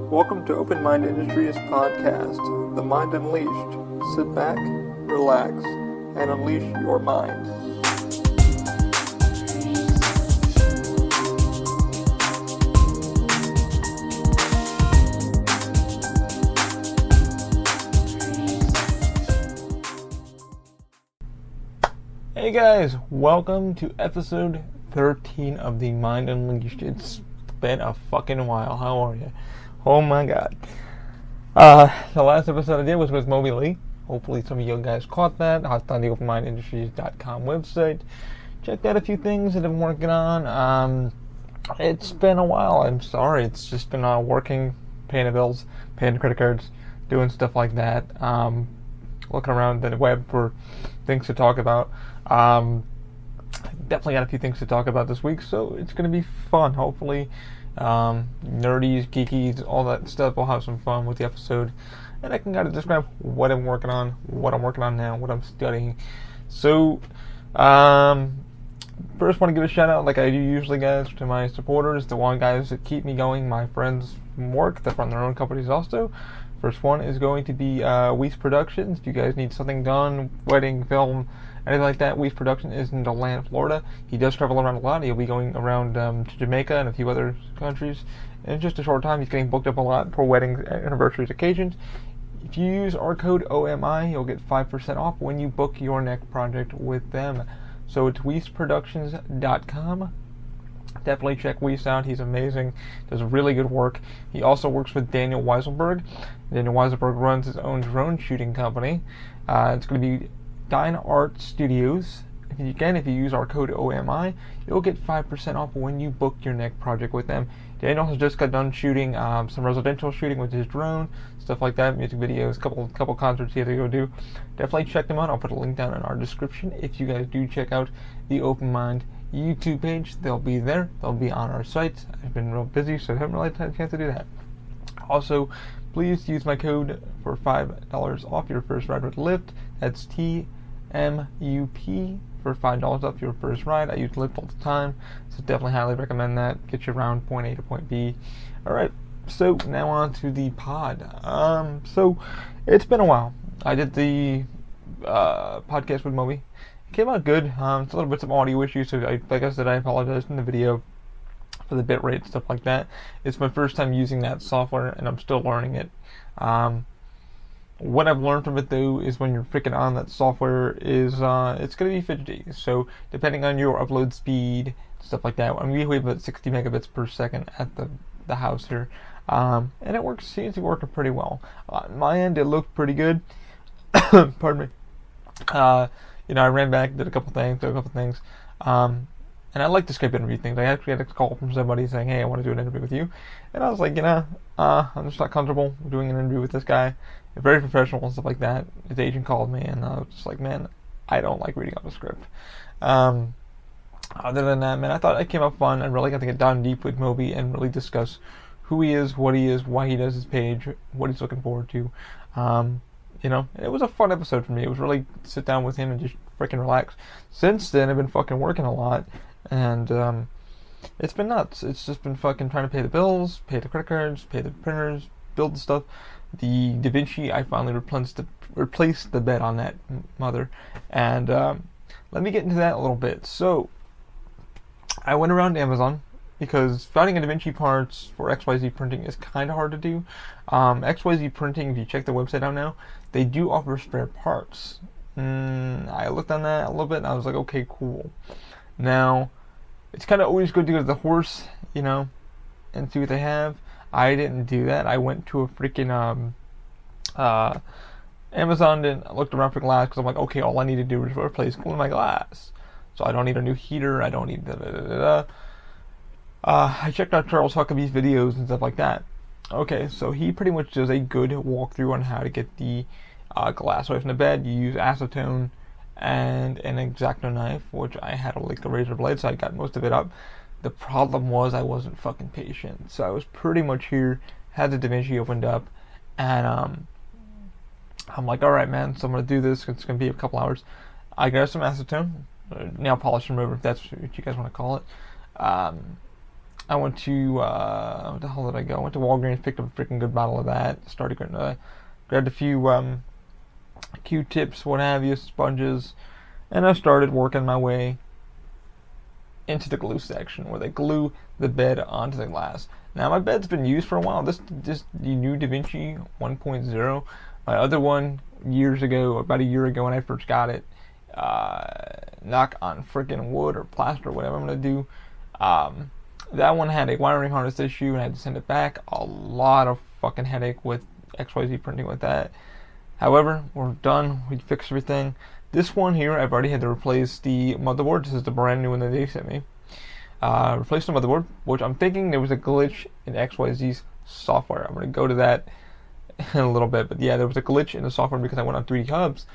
Welcome to Open Mind Industries podcast, The Mind Unleashed. Sit back, relax, and unleash your mind. Hey guys, welcome to episode 13 of The Mind Unleashed. It's been a fucking while. How are you? Oh my god. The last episode I did was with Moby Lee. Hopefully some of you guys caught that. Hopped on the openmindindustries.com website. Checked out a few things that I've been working on. It's been a while. I'm sorry. It's just been working, paying the bills, paying the credit cards, doing stuff like that. Looking around the web for things to talk about. Definitely got a few things to talk about this week, so it's going to be fun. Hopefully, nerdies, geekies, all that stuff. We'll have some fun with the episode, and I can kind of describe what I'm working on now, what I'm studying. So, first want to give a shout out, like I do usually, guys, to my supporters, the one guys that keep me going, my friends from work that run their own companies also. First one is going to be Weiss Productions. If you guys need something done, wedding, film, anything like that, Weiss Production is in DeLand, Florida. He does travel around a lot. He'll be going around to Jamaica and a few other countries in just a short time. He's getting booked up a lot for weddings, anniversaries, occasions. If you use our code OMI, you'll get 5% off when you book your next project with them. So it's weissproductions.com. Definitely check Weiss out. He's amazing. Does really good work. He also works with Daniel Weiselberg. Daniel Weiselberg runs his own drone shooting company. It's going to be Dine Art Studios. If you use our code OMI, you'll get 5% off when you book your next project with them. Daniel has just got done shooting some residential shooting with his drone, stuff like that, music videos, couple concerts he had to go do. Definitely check them out. I'll put a link down in our description if you guys do check out the Open Mind YouTube page. They'll be there. They'll be on our site. I've been real busy, so I haven't really had a chance to do that. Also, please use my code for $5 off your first ride with Lyft. That's TMUP for $5 off your first ride. I use Lyft all the time, so definitely highly recommend that. Get you around point A to point B. Alright, so now on to the pod. So it's been a while. I did the podcast with Moby. It came out good. It's a little bit of audio issues, so like I said, I apologize in the video for the bitrate, stuff like that. It's my first time using that software, and I'm still learning it. What I've learned from it, though, is when you're freaking on that software is it's going to be fidgety. So depending on your upload speed, stuff like that, we have about 60 megabits per second at the house here, and it seems to be working pretty well. On my end, it looked pretty good. Pardon me. I ran back, did a couple things, and I like the Skype interview things. I actually had a call from somebody saying, hey, I want to do an interview with you. And I was like, I'm just not comfortable doing an interview with this guy. Very professional and stuff like that. His agent called me, and I was just like, man, I don't like reading off a script. Other than that, man, I thought it came up fun. I really got to get down deep with Moby and really discuss who he is, what he is, why he does his page, what he's looking forward to. It was a fun episode for me. It was really sit down with him and just freaking relax. Since then, I've been fucking working a lot, and it's been nuts. It's just been fucking trying to pay the bills, pay the credit cards, pay the printers, build the stuff. The Da Vinci, I finally replaced the bed on that mother, and let me get into that a little bit. So, I went around to Amazon, because finding a Da Vinci parts for XYZ printing is kind of hard to do. XYZ printing, if you check the website out now, they do offer spare parts. I looked on that a little bit, and I was like, okay, cool. Now, it's kind of always good to go to the horse, and see what they have. I didn't do that. I went to a freaking Amazon and looked around for glass, because I'm like, okay, all I need to do is replace my glass. So I don't need a new heater. I don't need I checked out Charles Huckabee's videos and stuff like that. Okay, so he pretty much does a good walkthrough on how to get the glass away from the bed. You use acetone and an X-Acto knife, which I had a razor blade, so I got most of it up. The problem was I wasn't fucking patient, so I was pretty much here, had the Da Vinci opened up, and I'm like, alright man, so I'm going to do this. It's going to be a couple hours. I got some acetone, nail polish remover, if that's what you guys want to call it. I went to what the hell did I go? I went to Walgreens, picked up a freaking good bottle of that. Started grabbed a few Q-tips, what have you, sponges, and I started working my way into the glue section where they glue the bed onto the glass. Now my bed's been used for a while. This the new Da Vinci 1.0. My other one years ago, about a year ago when I first got it. Knock on freaking wood or plaster, whatever I'm gonna do. That one had a wiring harness issue and I had to send it back. A lot of fucking headache with XYZ printing with that. However, we're done. We fixed everything. This one here, I've already had to replace the motherboard. This is the brand new one that they sent me. Replace the motherboard, which I'm thinking there was a glitch in XYZ's software. I'm going to go to that in a little bit. But yeah, there was a glitch in the software because I went on 3D Hubs,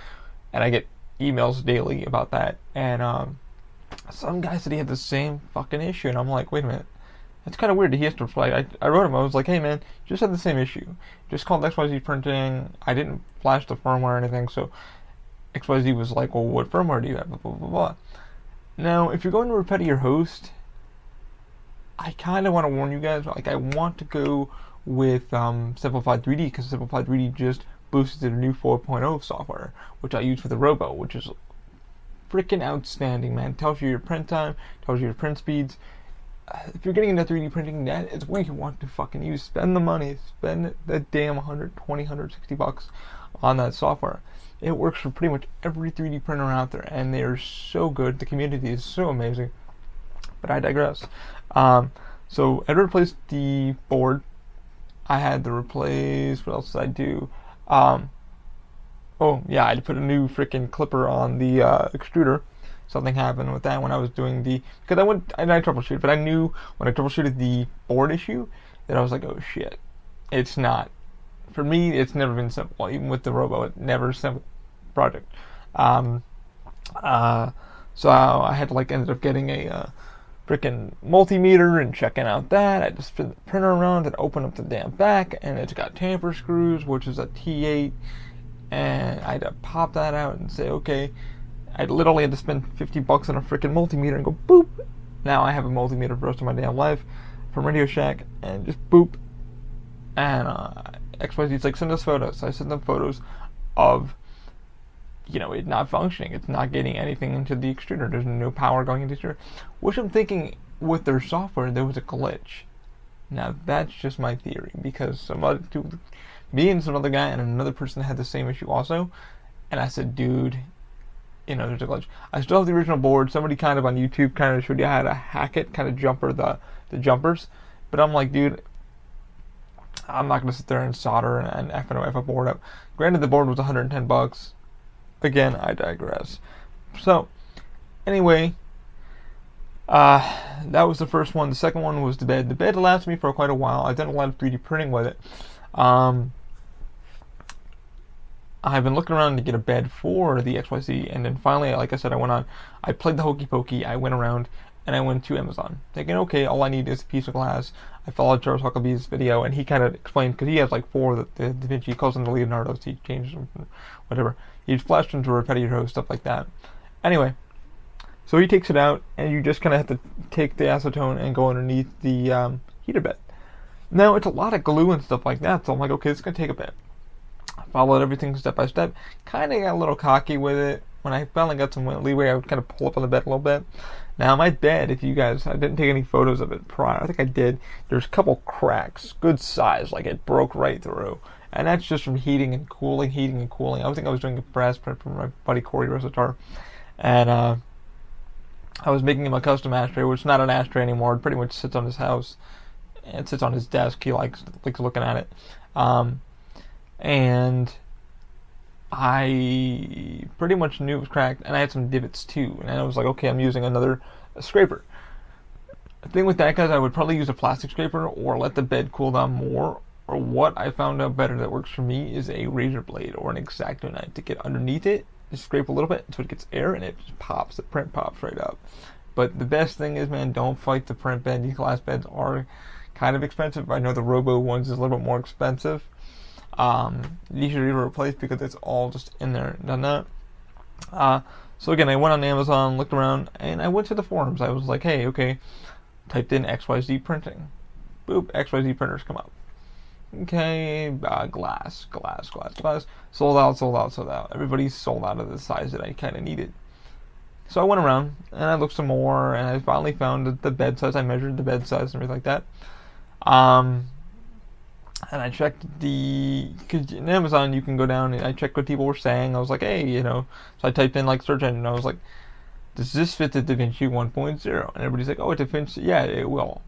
and I get emails daily about that. And some guy said he had the same fucking issue, and I'm like, wait a minute. It's kind of weird that he has to reply. I wrote him. I was like, hey man, just had the same issue. Just called XYZ Printing. I didn't flash the firmware or anything, so XYZ was like, well, what firmware do you have? Blah, blah, blah, blah. Now, if you're going to repet your host, I kind of want to warn you guys. Like, I want to go with Simplified 3D because Simplified 3D just boosted the new 4.0 software, which I use for the Robo, which is freaking outstanding, man. It tells you your print time, tells you your print speeds. If you're getting into 3D printing, that is what you want to fucking use. Spend the money. Spend that damn 120, 160 bucks on that software. It works for pretty much every 3D printer out there, and they are so good. The community is so amazing. But I digress. So I replaced the board. I had to replace, what else did I do? Oh yeah, I had to put a new freaking clipper on the extruder. Something happened with that when I was doing because I troubleshooted, but I knew when I troubleshooted the board issue that I was like, oh shit, it's not. For me, it's never been simple. Even with the Robo, it's never a simple project. So I had to ended up getting a freaking multimeter and checking out that. I just spin the printer around and open up the damn back, and it's got tamper screws, which is a T8, and I had to pop that out and say, okay. I literally had to spend 50 bucks on a freaking multimeter and go boop. Now I have a multimeter for the rest of my damn life from Radio Shack, and just boop. And XYZ's like, send us photos. I send them photos of, it not functioning. It's not getting anything into the extruder. There's no power going into the extruder. Which I'm thinking with their software, there was a glitch. Now that's just my theory because me and some other guy and another person had the same issue also. And I said, dude, there's a glitch. I still have the original board. Somebody kind of on YouTube kind of showed you how to hack it, kind of jumper the jumpers. But I'm like, dude, I'm not going to sit there and solder and F a board up. Granted, the board was 110 bucks. Again, I digress. So, anyway, that was the first one. The second one was the bed. The bed lasted me for quite a while. I've done a lot of 3D printing with it. I've been looking around to get a bed for the XYZ, and then finally, like I said, I played the hokey pokey, I went around, and I went to Amazon, thinking, okay, all I need is a piece of glass. I followed Charles Huckabee's video, and he kind of explained, because he has like 4 of the Da Vinci, he calls them the Leonardos, he changes them, whatever. He flashed them to repet your host, stuff like that. Anyway, so he takes it out, and you just kind of have to take the acetone and go underneath the heater bed. Now, it's a lot of glue and stuff like that, so I'm like, okay, it's going to take a bit. Followed everything step by step. Kind of got a little cocky with it. When I finally got some leeway, I would kind of pull up on the bed a little bit. Now, my bed, I didn't take any photos of it prior. I think I did. There's a couple cracks, good size, like it broke right through. And that's just from heating and cooling. I think I was doing a brass print for my buddy Corey Rositar. And I was making him a custom ashtray, which is not an ashtray anymore. It pretty much sits on his house. It sits on his desk. He likes looking at it. And I pretty much knew it was cracked, and I had some divots too, and I was like, okay, I'm using another scraper. The thing with that, guys, I would probably use a plastic scraper or let the bed cool down more, or what I found out better that works for me is a razor blade or an X-Acto knife to get underneath it, just scrape a little bit so it gets air, and it just pops, the print pops right up. But the best thing is, man, don't fight the print bed. These glass beds are kind of expensive. I know the Robo ones is a little bit more expensive. You should either replace because it's all just in there and done that. So again, I went on Amazon, looked around, and I went to the forums. I was like, hey, okay, Typed in XYZ printing. Boop, XYZ printers come up. Okay, glass. Sold out. Everybody's sold out of the size that I kind of needed. So I went around and I looked some more, and I finally found the bed size. I measured the bed size and everything like that. And I checked because in Amazon you can go down and I checked what people were saying. I was like, hey, so I typed in like search engine, and I was like, does this fit the Da Vinci 1.0? And everybody's like, oh, it fits. Yeah, it will.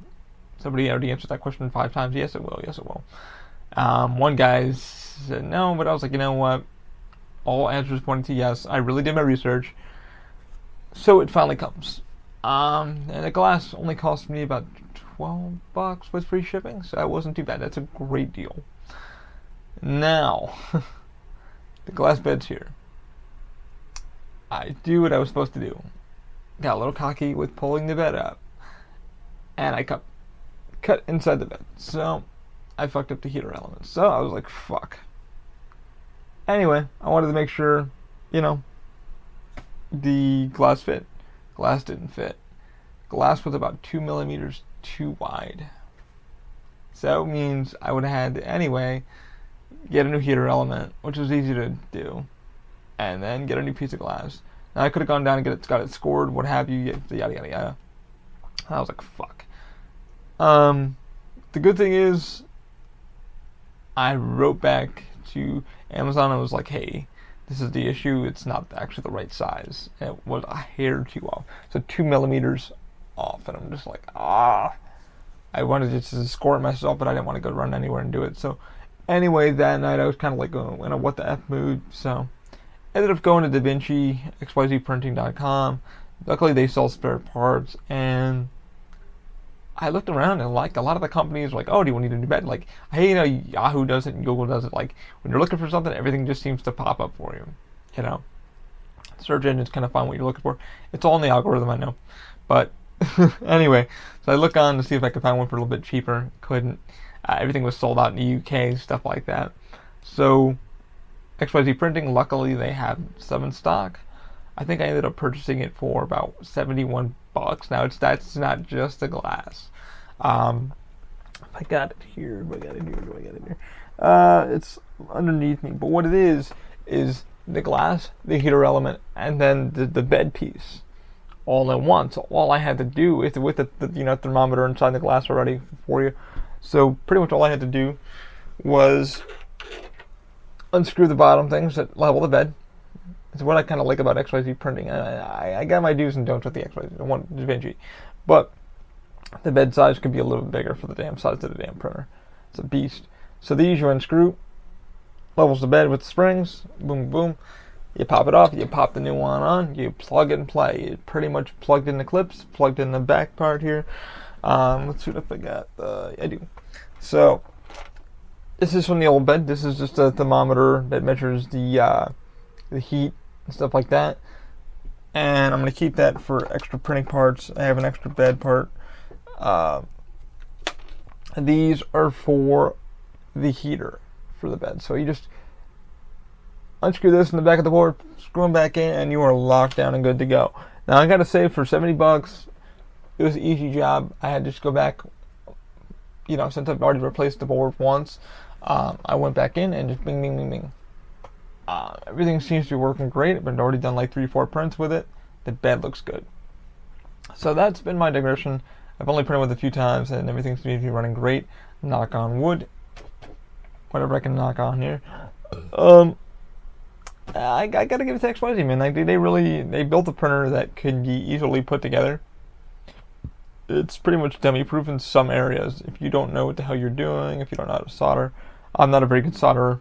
Somebody already answered that question 5 times. Yes, it will. Yes, it will. One guy said no, but I was like, you know what? All answers pointing to yes. I really did my research. So it finally comes. And the glass only cost me about $12 with free shipping, so that wasn't too bad. That's a great deal. Now, the glass bed's here. I do what I was supposed to do. Got a little cocky with pulling the bed up, and I cut inside the bed. So I fucked up the heater element. So I was like, fuck. Anyway, I wanted to make sure, the glass fit. Glass didn't fit. Glass was about 2 millimeters too wide. So it means I would have had to anyway get a new heater element, which was easy to do, and then get a new piece of glass. Now I could have gone down and got it scored, what have you, yada yada yada. I was like, fuck. The good thing is, I wrote back to Amazon and was like, hey, this is the issue. It's not actually the right size. It was a hair too off. So 2 millimeters off. And I'm just like, I wanted to just score it myself, but I didn't want to go run anywhere and do it. So anyway, that night I was kind of like in a what the F mood. So ended up going to Da Vinci, XYZprinting.com. Luckily they sell spare parts. And I looked around and like a lot of the companies were like, oh, do you need a new bed? Like, hey, Yahoo does it and Google does it. Like, when you're looking for something, everything just seems to pop up for you. Search engines kind of find what you're looking for. It's all in the algorithm, I know. But anyway, so I look on to see if I could find one for a little bit cheaper. Couldn't. Everything was sold out in the UK, stuff like that. So XYZ Printing, luckily they have some in stock. I think I ended up purchasing it for about $71. Now that's not just the glass. I got it here. Do I got it here? It's underneath me. But what it is the glass, the heater element, and then the bed piece, all in one. So all I had to do with the thermometer inside the glass already for you. So pretty much all I had to do was unscrew the bottom things that level the bed. It's what I kind of like about XYZ printing. I got my do's and don'ts with the XYZ, the one Da Vinci, but the bed size could be a little bit bigger for the damn size of the damn printer. It's a beast. So these you unscrew, levels the bed with the springs, boom, boom. You pop it off, you pop the new one on, you plug and play. It pretty much plugged in the clips, plugged in the back part here. Let's see what I got. I do. So this is from the old bed. This is just a thermometer that measures the heat and stuff like that, and I'm going to keep that for extra printing parts. I have an extra bed part. These are for the heater for the bed, so you just unscrew this in the back of the board, screw them back in, and you are locked down and good to go. Now I gotta say, for $70 it was an easy job. I had to just go back, since I've already replaced the board once, I went back in and just bing bing bing bing. Everything seems to be working great. I've already done like 3-4 prints with it. The bed looks good. So that's been my digression. I've only printed with it a few times and everything seems to be running great. Knock on wood. Whatever I can knock on here. I gotta give it to XYZ, man. Like, they built a printer that could be easily put together. It's pretty much dummy-proof in some areas. If you don't know what the hell you're doing, if you don't know how to solder. I'm not a very good solderer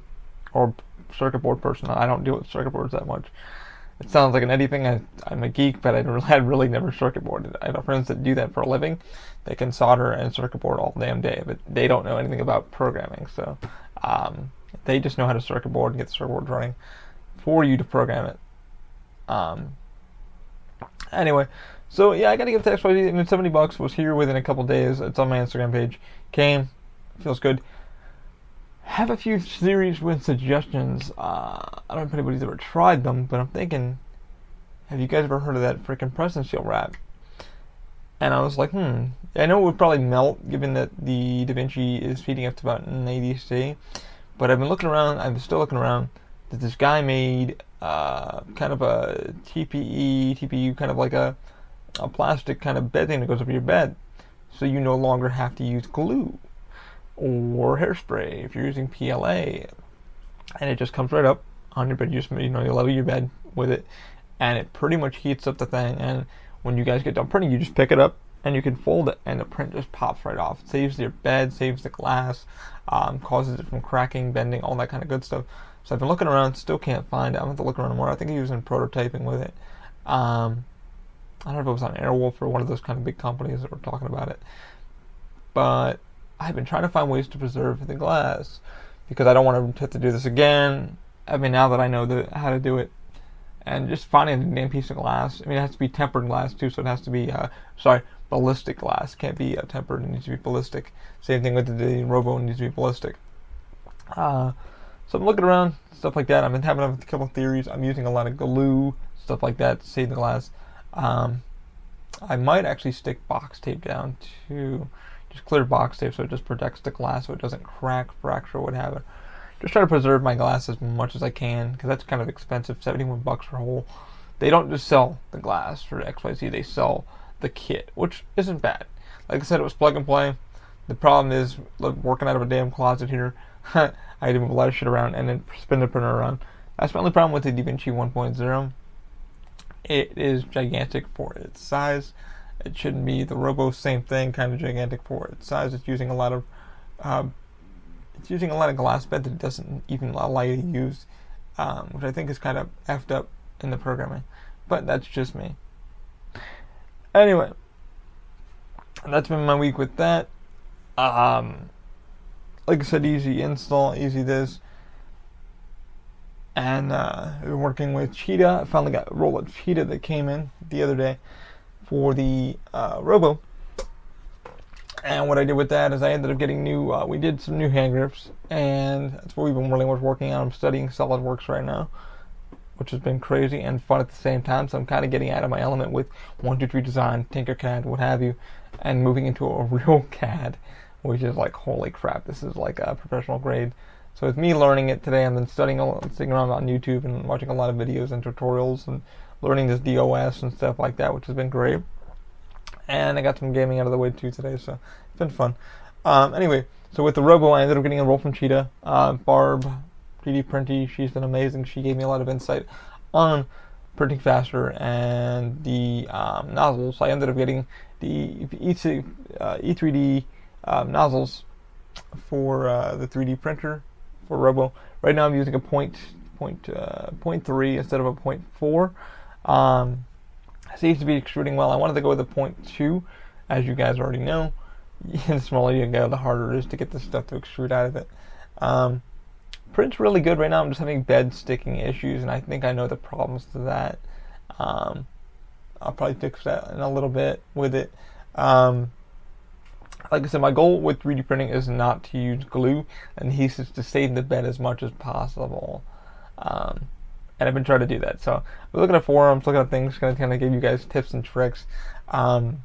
or circuit board person. I don't deal with circuit boards that much. It sounds like an Eddie thing. I'm a geek, but I really never circuit boarded. I have friends that do that for a living. They can solder and circuit board all damn day, but they don't know anything about programming. So they just know how to circuit board and get the circuit board running for you to program it. Anyway, so yeah, I gotta give it to XYZ. I mean, $70 was here within a couple days. It's on my Instagram page. Came, feels good. Have a few theories with suggestions. I don't know if anybody's ever tried them, but I'm thinking, have you guys ever heard of that freaking press and seal wrap? And I was like, I know it would probably melt given that the Da Vinci is feeding up to about 90 C. But I've been looking around, I'm still looking around, that this guy made kind of a TPU, kind of like a plastic kind of bed thing that goes over your bed. So you no longer have to use glue or hairspray if you're using PLA. And it just comes right up on your bed. You level your bed with it, and it pretty much heats up the thing. And when you guys get done printing, you just pick it up and you can fold it, and the print just pops right off. It saves your bed, saves the glass, causes it from cracking, bending, all that kind of good stuff. So I've been looking around, still can't find it. I'm going to have to look around more. I think he was in prototyping with it. I don't know if it was on Airwolf or one of those kind of big companies that were talking about it. But I've been trying to find ways to preserve the glass because I don't want to have to do this again. I mean, now that I know how to do it, and just finding a damn piece of glass. I mean, it has to be tempered glass too, so it has to be ballistic glass. It can't be tempered. It needs to be ballistic. Same thing with the Robo. It needs to be ballistic. So I'm looking around, stuff like that. I've been having a couple of theories. I'm using a lot of glue, stuff like that, to save the glass. I might actually stick box tape down too. Just clear box tape so it just protects the glass so it doesn't crack, fracture, what have it. Just try to preserve my glass as much as I can because that's kind of expensive, $71 for a whole. They don't just sell the glass for XYZ, they sell the kit, which isn't bad. Like I said, it was plug and play. The problem is working out of a damn closet here. I had to move a lot of shit around and then spin the printer around. That's my only problem with the Da Vinci 1.0. It is gigantic for its size. It shouldn't be. The Robo, same thing, kind of gigantic for its size. It's using a lot of glass bed that it doesn't even allow you to use, which I think is kind of effed up in the programming. But that's just me. Anyway, that's been my week with that. Like I said, easy install, easy this. And I've been working with Cheetah. I finally got a roll of Cheetah that came in the other day for the Robo. And what I did with that is I ended up getting we did some new hand grips, and that's what we've been really working on. I'm studying SolidWorks right now, which has been crazy and fun at the same time. So I'm kind of getting out of my element with 123 Design, Tinkercad, what have you, and moving into a real CAD, which is like, holy crap, this is like a professional grade. So with me learning it today, I've been sitting around on YouTube and watching a lot of videos and tutorials and learning this DOS and stuff like that, which has been great. And I got some gaming out of the way too today, so it's been fun. Anyway, so with the Robo, I ended up getting a roll from Cheetah. Barb, 3D Printy, she's been amazing. She gave me a lot of insight on printing faster and the nozzles. I ended up getting the E3D nozzles for the 3D printer for Robo. Right now I'm using a 0.3 instead of a 0.4. Seems to be extruding well. I wanted to go with a 0.2, as you guys already know. The smaller you go, the harder it is to get this stuff to extrude out of it. Print's really good right now. I'm just having bed sticking issues, and I think I know the problems to that. I'll probably fix that in a little bit with it. Like I said, my goal with 3D printing is not to use glue and adhesives to save the bed as much as possible. And I've been trying to do that. So we're looking at forums, looking at things, going to kind of give you guys tips and tricks. And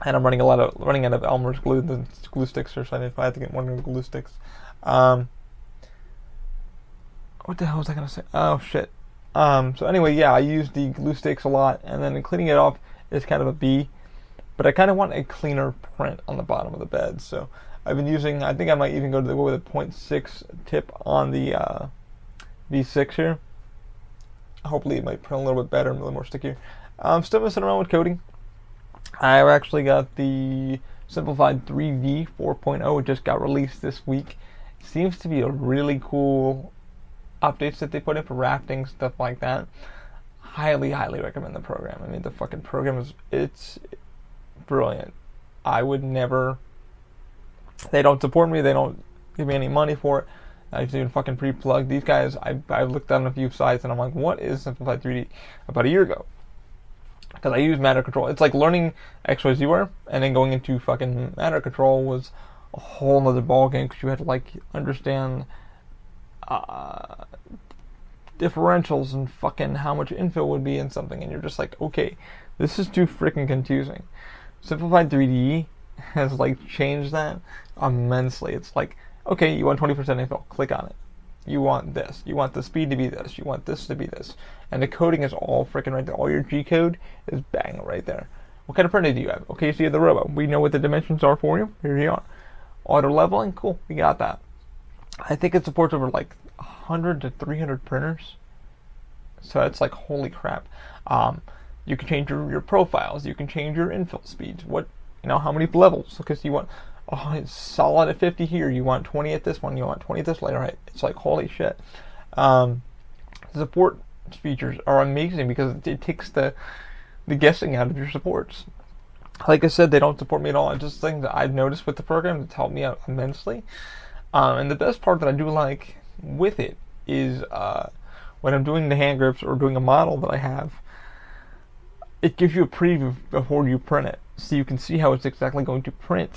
I'm running out of Elmer's glue. The glue sticks are, so I have to get one of the glue sticks. What the hell was I going to say? Oh shit. So anyway, yeah, I use the glue sticks a lot, and then cleaning it off is kind of a B. But I kind of want a cleaner print on the bottom of the bed. So I've been using, I think I might even go with a 0.6 tip on the V6 here. Hopefully it might print a little bit better and a little more stickier. I'm still messing around with coding. I've actually got the simplified 3V 4.0. It just got released this week. Seems to be a really cool updates that they put in for rafting, stuff like that. Highly recommend the program. I mean, the fucking program it's brilliant. I would never. They don't support me. They don't give me any money for it. I just even fucking pre-plug these guys. I've looked on a few sites and I'm like, what is Simplified 3D? About a year ago, because I use Matter Control. It's like learning XYZ and then going into fucking Matter Control was a whole nother ballgame because you had to like understand differentials and fucking how much infill would be in something, and you're just like, okay, this is too freaking confusing. Simplified 3D has like changed that immensely. It's like, okay, you want 20% infill, click on it. You want this. You want the speed to be this. You want this to be this. And the coding is all freaking right there. All your G code is bang right there. What kind of printer do you have? Okay, so you have the Robo. We know what the dimensions are for you. Here you are. Auto leveling, cool. We got that. I think it supports over like 100 to 300 printers. So it's like, holy crap. You can change your profiles. You can change your infill speeds. How many levels? Because you want, it's solid at 50 here. You want 20 at this one. You want 20 at this layer. Right? It's like, holy shit. Support features are amazing because it takes the guessing out of your supports. Like I said, they don't support me at all. It's just things that I've noticed with the program that's helped me out immensely. And the best part that I do like with it is when I'm doing the hand grips or doing a model that I have, it gives you a preview before you print it. So you can see how it's exactly going to print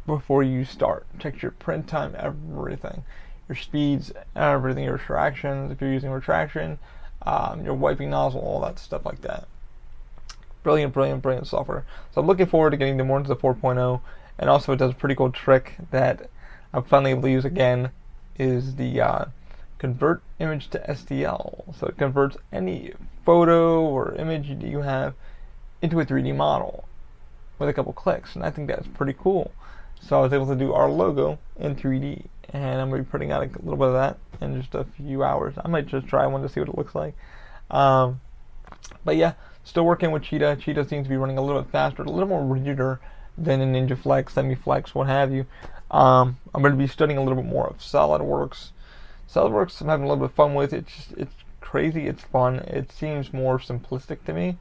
before you start. Check your print time, everything. Your speeds, everything, your retractions, if you're using retraction, your wiping nozzle, all that stuff like that. Brilliant, brilliant, brilliant software. So I'm looking forward to getting more into the 4.0. And also it does a pretty cool trick that I'm finally able to use again, is the convert image to STL. So it converts any photo or image that you have into a 3D model with a couple clicks. And I think that's pretty cool. So I was able to do our logo in 3D. And I'm going to be putting out a little bit of that in just a few hours. I might just try one to see what it looks like. But yeah, still working with Cheetah. Cheetah seems to be running a little bit faster, a little more rigider than a Ninja Flex, Semi Flex, what have you. I'm going to be studying a little bit more of SolidWorks. SolidWorks I'm having a little bit of fun with. It's crazy, it's fun. It seems more simplistic to me.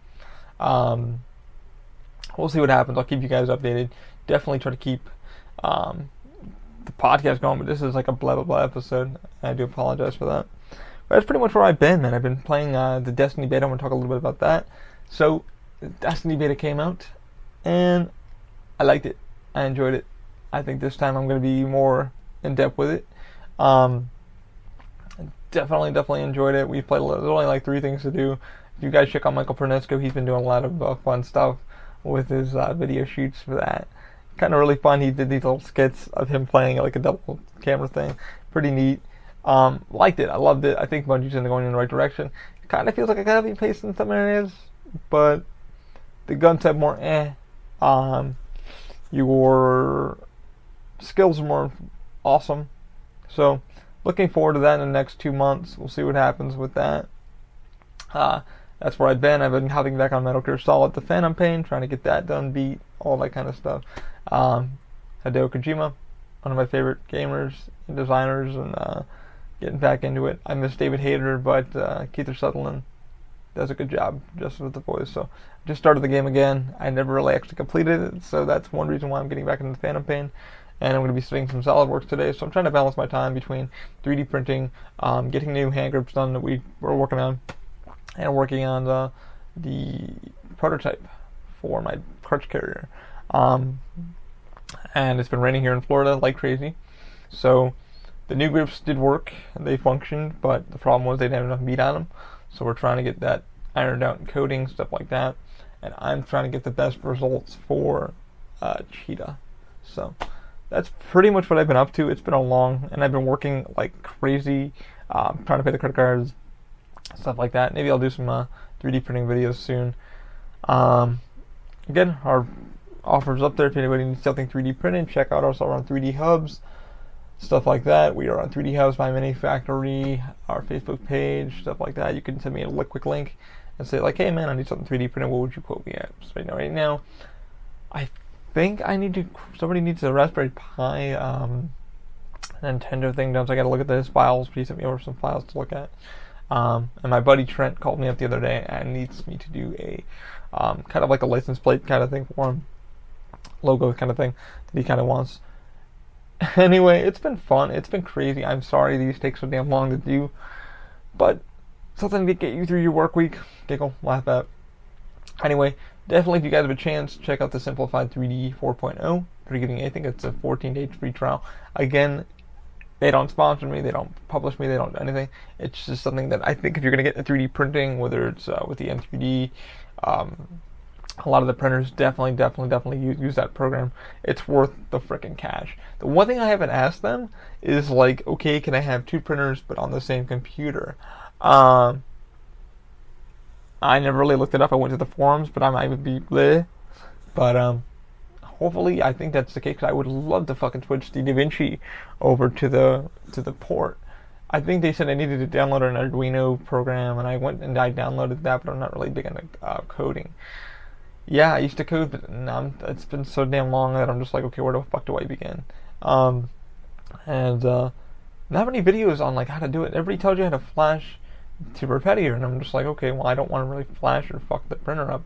We'll see what happens. I'll keep you guys updated. Definitely try to keep the podcast going, but this is like a blah blah blah episode. I do apologize for that. But that's pretty much where I've been, man. I've been playing the Destiny beta. I'm going to talk a little bit about that. So, the Destiny beta came out, and I liked it. I enjoyed it. I think this time I'm going to be more in depth with it. Definitely enjoyed it. We played. There's only like 3 things to do. If you guys check out Michael Pernesco, he's been doing a lot of fun stuff with his video shoots for that. Kind of really fun. He did these little skits of him playing like a double camera thing. Pretty neat. Liked it. I loved it. I think Bungie's going in the right direction. It kind of feels like I gotta be paced in some areas, but the guns have more your skills are more awesome. So, looking forward to that in the next 2 months. We'll see what happens with that. That's where I've been. I've been hopping back on Metal Gear Solid, the Phantom Pain, trying to get that done, beat, all that kind of stuff. Hideo Kojima, one of my favorite gamers and designers, and getting back into it. I miss David Hayter, but Keith Sutherland does a good job just with the voice. So I just started the game again. I never really actually completed it, so that's one reason why I'm getting back into the Phantom Pain. And I'm going to be studying some SolidWorks today, so I'm trying to balance my time between 3D printing, getting new hand grips done that we're working on, and working on the prototype for my crutch carrier. And it's been raining here in Florida like crazy, so the new grips did work, they functioned, but the problem was they didn't have enough meat on them, so we're trying to get that ironed out and coating, stuff like that, and I'm trying to get the best results for Cheetah. So that's pretty much what I've been up to. It's been a long, and I've been working like crazy, trying to pay the credit cards, stuff like that. Maybe I'll do some 3D printing videos soon. Again, our offers up there. If anybody needs something 3D printed, check out us on 3D Hubs, stuff like that. We are on 3D Hubs by Mini Factory, our Facebook page, stuff like that. You can send me a quick link and say like, hey man, I need something 3D printed. What would you quote me at? So right now, I think somebody needs a Raspberry Pi Nintendo thing done, so I gotta look at those files. He sent me over some files to look at. And my buddy Trent called me up the other day and needs me to do a kind of like a license plate kind of thing for him, logo kind of thing that he kind of wants. Anyway, it's been fun. It's been crazy. I'm sorry these take so damn long to do, but something to get you through your work week. Giggle, laugh at. Anyway, definitely if you guys have a chance, check out the Simplified 3D 4.0. They're giving, I think it's a 14-day free trial. Again, they don't sponsor me, they don't publish me, they don't do anything. It's just something that I think if you're going to get into 3D printing, whether it's with the M3D A lot of the printers definitely use that program. It's worth the frickin' cash. The one thing I haven't asked them is like, okay, can I have two printers but on the same computer? Um, I never really looked it up. I went to the forums, but I might be bleh. But hopefully, I think that's the case. 'Cause I would love to fucking switch the Da Vinci over to the port. I think they said I needed to download an Arduino program, and I went and I downloaded that, but I'm not really big into coding. Yeah, I used to code, but now it's been so damn long that I'm just like, okay, where the fuck do I begin? Um, and not many videos on like how to do it. Everybody tells you how to flash to Repetier, and I'm just like, okay, well, I don't want to really flash or fuck the printer up.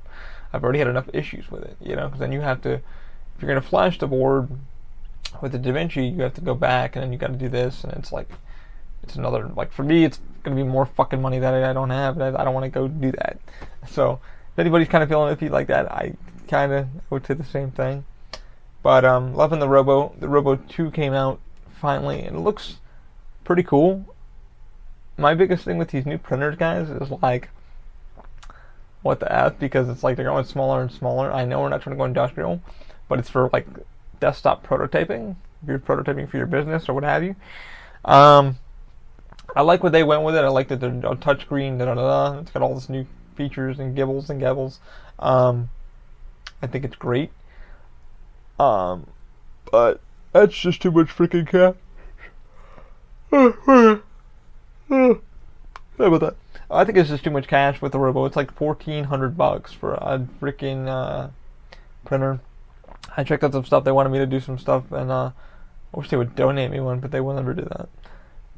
I've already had enough issues with it, you know, because then you have to, if you're gonna flash the board with the Da Vinci, you have to go back and then you got to do this, and it's like, it's another, like for me, it's gonna be more fucking money that I don't have, and I don't want to go do that. So if anybody's kind of feeling iffy like that, I kind of would say the same thing. But loving the Robo. The Robo 2 came out finally, and it looks pretty cool. My biggest thing with these new printers, guys, is like, what the F, because it's like they're going smaller and smaller. I know we're not trying to go industrial, but it's for like desktop prototyping. If you're prototyping for your business or what have you. I like what they went with it. I like that they're touchscreen. It's got all this new features and gibbles and gabbles. I think it's great. But that's just too much freaking cash. Sorry about that. I think it's just too much cash with the Robo. It's like $1,400 for a freaking printer. I checked out some stuff. They wanted me to do some stuff, and I wish they would donate me one, but they will never do that.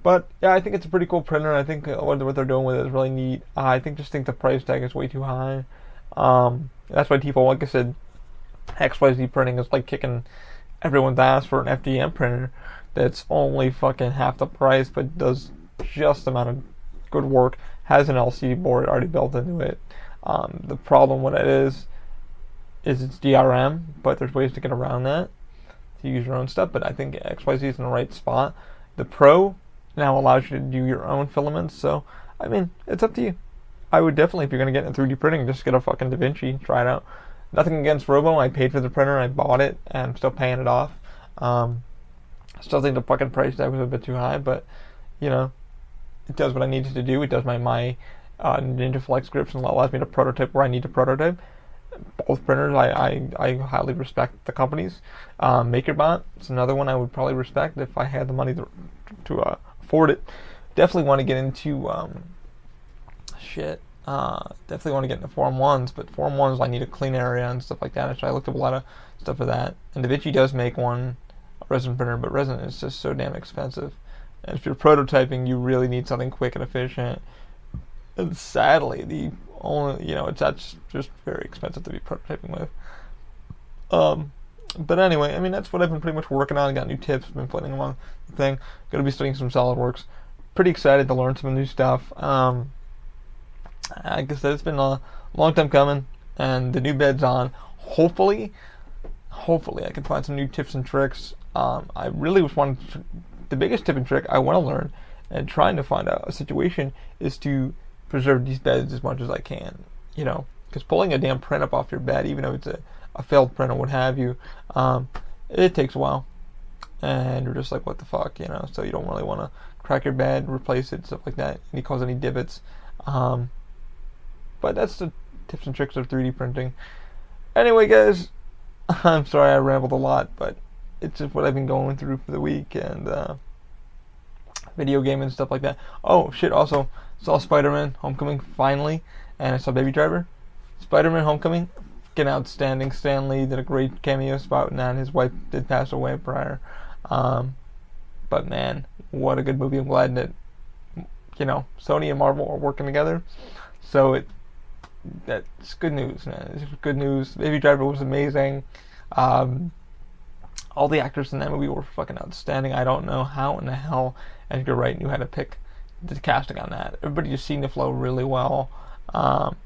But yeah, I think it's a pretty cool printer. I think what they're doing with it is really neat. I think the price tag is way too high. That's why people, like I said, XYZ printing is like kicking everyone's ass for an FDM printer that's only fucking half the price, but does just the amount of good work. Has an LCD board already built into it. The problem with it is it's DRM, but there's ways to get around that to use your own stuff. But I think XYZ is in the right spot. The Pro now allows you to do your own filaments, so I mean, it's up to you. I would definitely, if you're gonna get into 3D printing, just get a fucking Da Vinci, try it out. Nothing against Robo. I paid for the printer, I bought it, and I'm still paying it off. Still think the fucking price tag was a bit too high, but you know, it does what I needed to do. It does my Ninja Flex scripts and allows me to prototype where I need to prototype. Both printers, I highly respect the companies. MakerBot is another one I would probably respect if I had the money to afford it. Definitely want to get into definitely want to get into Form 1s, but Form 1s I need a clean area and stuff like that. So I looked up a lot of stuff for that. And Da Vinci does make one, a resin printer, but resin is just so damn expensive. And if you're prototyping, you really need something quick and efficient. And sadly, the only, that's just very expensive to be prototyping with. But anyway, I mean, that's what I've been pretty much working on. I got new tips, been playing along the thing. Going to be studying some SolidWorks. Pretty excited to learn some new stuff. Like I said, it's been a long time coming, and the new bed's on. Hopefully I can find some new tips and tricks. I really was wanting the biggest tip and trick I want to learn and trying to find out a situation is to preserve these beds as much as I can, because pulling a damn print up off your bed, even though it's a failed print or what have you, it takes a while, and you're just like, what the fuck, so you don't really want to crack your bed, replace it, stuff like that, and cause any divots. But that's the tips and tricks of 3D printing. Anyway, guys, I'm sorry I rambled a lot, but it's just what I've been going through for the week, and video game and stuff like that. Oh shit! Also saw Spiderman Homecoming finally, and I saw Baby Driver. Spiderman Homecoming, fucking outstanding. Stan Lee did a great cameo spot, and his wife did pass away prior. But man, what a good movie! I'm glad that Sony and Marvel are working together. So that's good news, man. It's good news. Baby Driver was amazing. All the actors in that movie were fucking outstanding. I don't know how in the hell Edgar Wright knew how to pick the casting on that. Everybody just seemed to flow really well.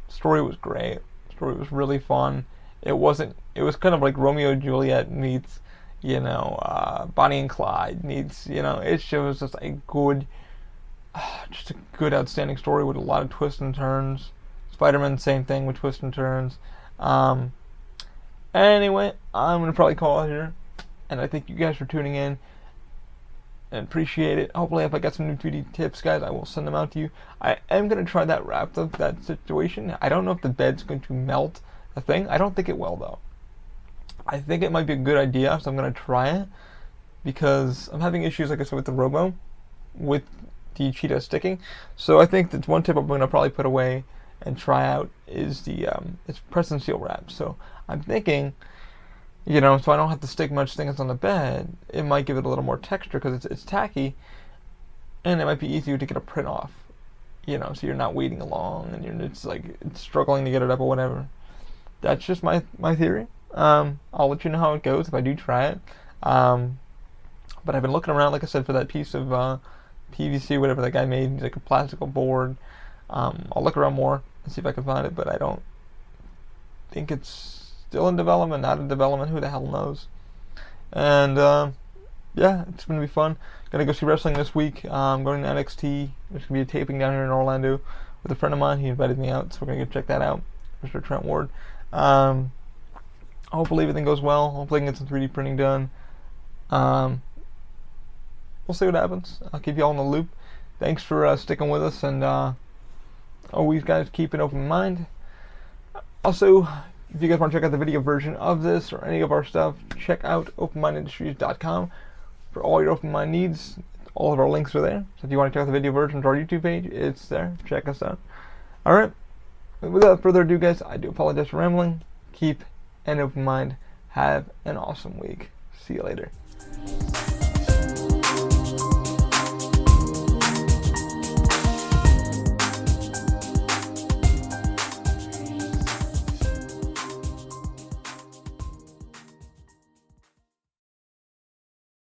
Story was great. Story was really fun. It was kind of like Romeo and Juliet meets, Bonnie and Clyde meets, it shows just a good, outstanding story with a lot of twists and turns. Spider-Man, same thing with twists and turns. Anyway, I'm gonna probably call it here, and I thank you guys for tuning in and appreciate it. Hopefully, if I get some new 2D tips, guys, I will send them out to you. I am gonna try that wrap of that situation. I don't know if the bed's going to melt a thing. I don't think it will though. I think it might be a good idea, so I'm gonna try it because I'm having issues, like I said, with the Robo, with the Cheetah sticking. So I think that's one tip I'm gonna probably put away and try out is the it's press and seal wrap. So I'm thinking, you know, so I don't have to stick much things on the bed. It might give it a little more texture because it's tacky, and it might be easier to get a print off. You know, so you're not waiting along and it's struggling to get it up or whatever. That's just my theory. I'll let you know how it goes if I do try it. But I've been looking around, like I said, for that piece of PVC, whatever that guy made, like a plastical board. I'll look around more and see if I can find it, but I don't think it's still in development, not in development, who the hell knows. And yeah, it's gonna be fun. Gonna go see wrestling this week. I'm going to NXT. There's gonna be a taping down here in Orlando with a friend of mine. He invited me out, so we're gonna go check that out. Mr. Trent Ward. Hopefully everything goes well. Hopefully I can get some 3D printing done. We'll see what happens. I'll keep you all in the loop. Thanks for sticking with us, and always, guys, keep an open mind. Also, if you guys want to check out the video version of this or any of our stuff, check out openmindindustries.com for all your open mind needs. All of our links are there. So if you want to check out the video version of our YouTube page, it's there. Check us out. Alright. Without further ado, guys, I do apologize for rambling. Keep an open mind. Have an awesome week. See you later.